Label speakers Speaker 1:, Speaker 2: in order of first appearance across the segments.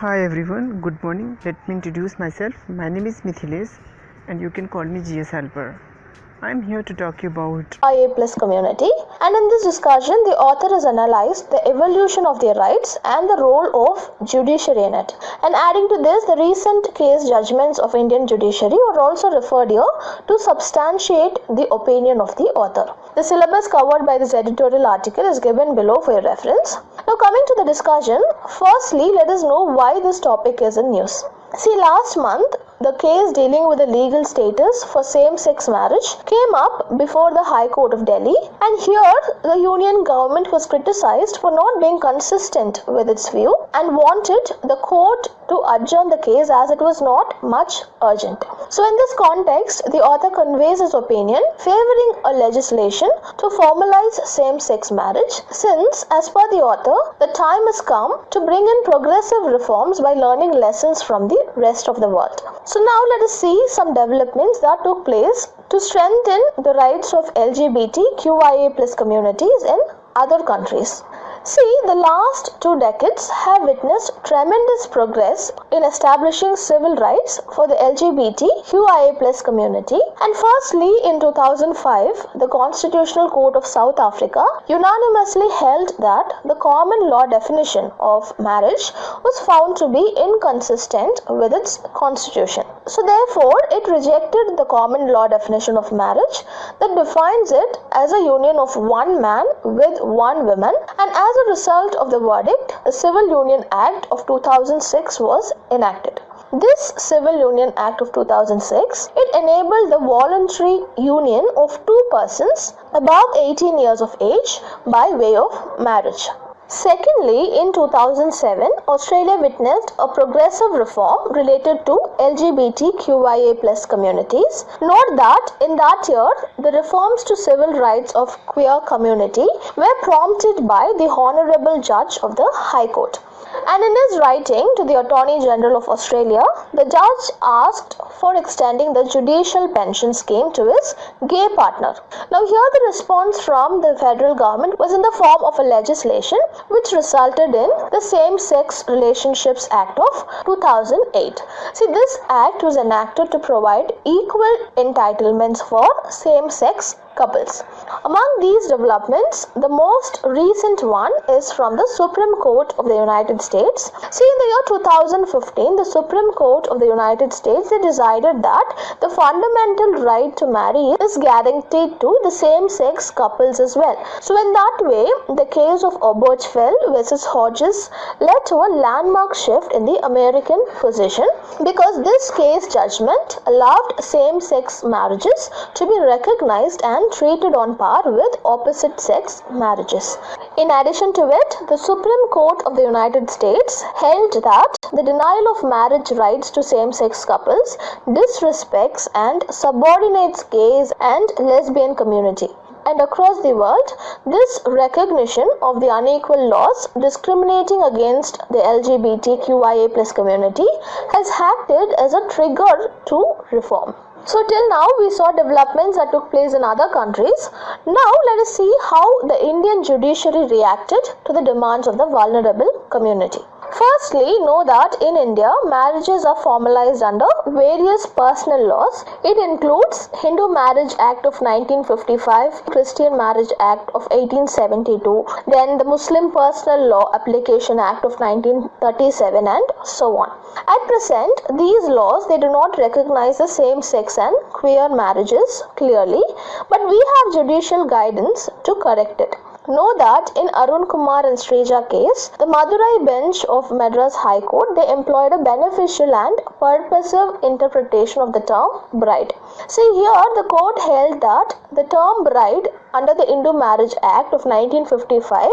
Speaker 1: Hi everyone, good morning. Let me introduce myself. My name is Mithilesh and you can call me GS Helper. I am here to talk about
Speaker 2: IA plus community, and in this discussion the author has analyzed the evolution of their rights and the role of judiciary in it. And adding to this, the recent case judgments of Indian judiciary are also referred here to substantiate the opinion of the author. The syllabus covered by this editorial article is given below for your reference. Now coming to the discussion, firstly let us know why this topic is in news. See, last month the case dealing with the legal status for same-sex marriage came up before the High Court of Delhi, and here the union government was criticized for not being consistent with its view and wanted the court to adjourn the case as it was not much urgent. So in this context, the author conveys his opinion favoring a legislation to formalize same-sex marriage, since as per the author, the time has come to bring in progressive reforms by learning lessons from the rest of the world. So now let us see some developments that took place to strengthen the rights of LGBTQIA plus communities in other countries. See, the last 2 decades have witnessed tremendous progress in establishing civil rights for the LGBTQIA plus community. And firstly, in 2005, the Constitutional Court of South Africa unanimously held that the common law definition of marriage was found to be inconsistent with its constitution. So therefore, it rejected the common law definition of marriage that defines it as a union of one man with one woman, and as a result of the verdict, the Civil Union Act of 2006 was enacted. This Civil Union Act of 2006, it enabled the voluntary union of 2 persons above 18 years of age by way of marriage. Secondly, in 2007, Australia witnessed a progressive reform related to LGBTQIA plus communities. Note that in that year, the reforms to civil rights of queer community were prompted by the Honourable Judge of the High Court. And in his writing to the Attorney General of Australia, the judge asked for extending the judicial pension scheme to his gay partner. Now here the response from the federal government was in the form of a legislation which resulted in the Same-Sex Relationships Act of 2008. See, this act was enacted to provide equal entitlements for same-sex couples. Among these developments, the most recent one is from the Supreme Court of the United States. See, in the year 2015, the Supreme Court of the United States, they decided that the fundamental right to marry is guaranteed to the same-sex couples as well. So in that way, the case of Obergefell versus Hodges led to a landmark shift in the American position, because this case judgment allowed same-sex marriages to be recognized and treated on par with opposite sex marriages. In addition to it, the Supreme Court of the United States held that the denial of marriage rights to same-sex couples disrespects and subordinates gays and lesbian community. And across the world, this recognition of the unequal laws discriminating against the LGBTQIA plus community has acted as a trigger to reform. So till now we saw developments that took place in other countries. Now let us see how the Indian judiciary reacted to the demands of the vulnerable community. Firstly, know that in India, marriages are formalized under various personal laws. It includes Hindu Marriage Act of 1955, Christian Marriage Act of 1872, then the Muslim Personal Law Application Act of 1937, and so on. At present, these laws, they do not recognize the same-sex and queer marriages clearly, but we have judicial guidance to correct it. Know that in Arun Kumar and Srija case, the Madurai bench of Madras High Court, they employed a beneficial and purposive interpretation of the term bride. See, here the court held that the term bride under the Hindu Marriage Act of 1955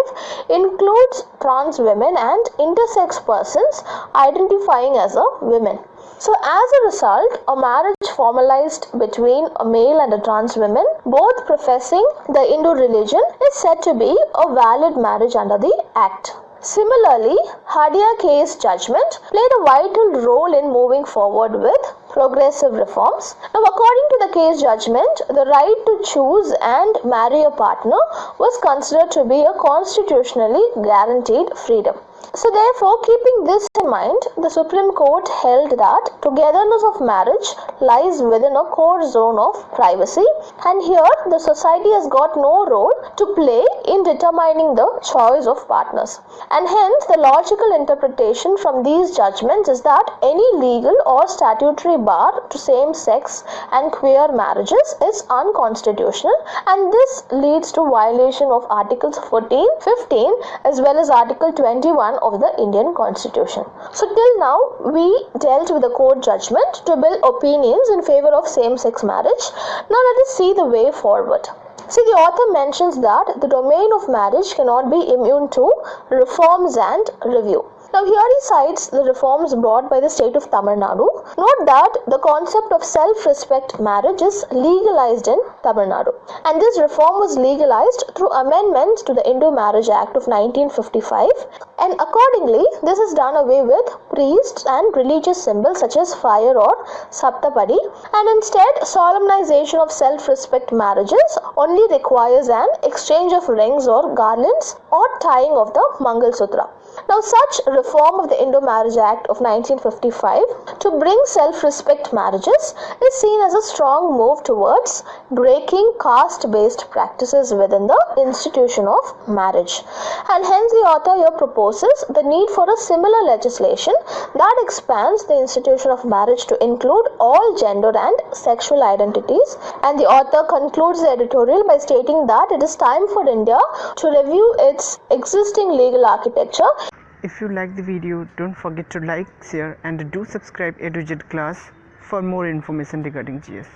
Speaker 2: includes trans women and intersex persons identifying as a woman. So as a result, a marriage formalized between a male and a trans woman, both professing the Hindu religion, is said to be a valid marriage under the Act. Similarly, Hadia case judgment played a vital role in moving forward with progressive reforms. Now, according to the case judgment, the right to choose and marry a partner was considered to be a constitutionally guaranteed freedom. So therefore, keeping this in mind, the Supreme Court held that togetherness of marriage lies within a core zone of privacy, and here the society has got no role to play in determining the choice of partners. And hence, the logical interpretation from these judgments is that any legal or statutory bar to same-sex and queer marriages is unconstitutional, and this leads to violation of Articles 14, 15 as well as Article 21 of the Indian Constitution. So till now we dealt with the court judgment to build opinions in favor of same-sex marriage. Now let us see the way forward. See, the author mentions that the domain of marriage cannot be immune to reforms and review. Now here he cites the reforms brought by the state of Tamil Nadu. Note that the concept of self-respect marriage is legalized in Tamil Nadu, and this reform was legalized through amendments to the Hindu Marriage Act of 1955, and accordingly this is done away with priests and religious symbols such as fire or saptapadi, and instead solemnization of self-respect marriages only requires an exchange of rings or garlands or tying of the Mangal Sutra. Now, such reform of the Hindu Marriage Act of 1955 to bring self-respect marriages is seen as a strong move towards breaking caste-based practices within the institution of marriage. And hence the author here proposes the need for a similar legislation that expands the institution of marriage to include all gender and sexual identities. And the author concludes the editorial by stating that it is time for India to review its existing legal architecture.
Speaker 1: If you like the video, don't forget to like, share and do subscribe A to Z class for more information regarding GS.